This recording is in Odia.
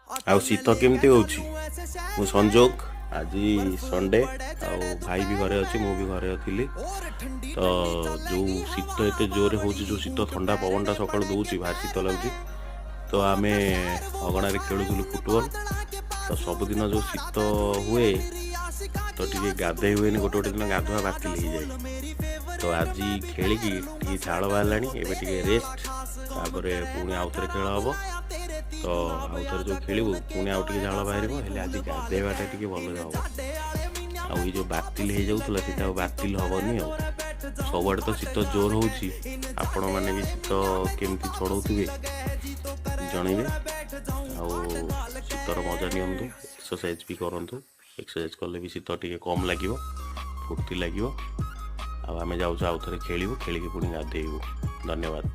ଆଉ ଶୀତ କେମିତି ହେଉଛି? ମୁଁ ସଂଯୋଗ ଆଜି ସଣ୍ଡେ ଆଉ ଭାଇ ବି ଘରେ ଅଛି, ମୁଁ ବି ଘରେ ଥିଲି। ତ ଯେଉଁ ଶୀତ ଏତେ ଜୋରରେ ହେଉଛି, ଯେଉଁ ଶୀତ ଥଣ୍ଡା ପବନଟା ସକାଳୁ ଦେଉଛି ଭାରି ଶୀତ ଲାଗୁଛି। ତ ଆମେ ଅଗଣାରେ ଖେଳୁଥିଲୁ ଫୁଟବଲ୍। ତ ସବୁଦିନ ଯେଉଁ ଶୀତ ହୁଏ ତ ଟିକେ ଗାଧୋଇ ହୁଏନି, ଗୋଟେ ଗୋଟେ ଦିନ ଗାଧୁଆ ବାତିଲ ହେଇଯାଏ। ତ ଆଜି ଖେଳିକି ଟିକେ ଝାଳ ବାହାରିଲାଣି, ଏବେ ଟିକେ ରେଷ୍ଟ, ତାପରେ ପୁଣି ଆଉଥରେ ଖେଳ ହେବ। ତ ଆଉଥରେ ଯେଉଁ ଖେଳିବୁ ପୁଣି ଆଉ ଟିକେ ଝାଳ ବାହାରିବ, ହେଲେ ଆଜି ଗାଧୋଇବାଟା ଟିକେ ଭଲରେ ହେବ। ଆଉ ଏଇ ଯେଉଁ ବାତିଲ ହେଇଯାଉଥିଲା ସେଇଟା ଆଉ ବାତିଲ ହେବନି। ଆଉ ସବୁଆଡ଼େ ତ ଶୀତ ଜୋର ହେଉଛି, ଆପଣମାନେ ବି ଶୀତ କେମିତି ଛଡ଼ଉଥିବେ ଜଣେଇବେ। ଆଉ ଶୀତର ମଜା ନିଅନ୍ତୁ, ଏକ୍ସରସାଇଜ୍ ବି କରନ୍ତୁ। ଏକ୍ସରସାଇଜ୍ କଲେ ବି ଶୀତ ଟିକେ କମ୍ ଲାଗିବ, ଫୁର୍ତ୍ତି ଲାଗିବ। ଆଉ ଆମେ ଯାଉଛୁ ଆଉଥରେ ଖେଳିବୁ, ଖେଳିକି ପୁଣି ଗାଧେଇବୁ। ଧନ୍ୟବାଦ।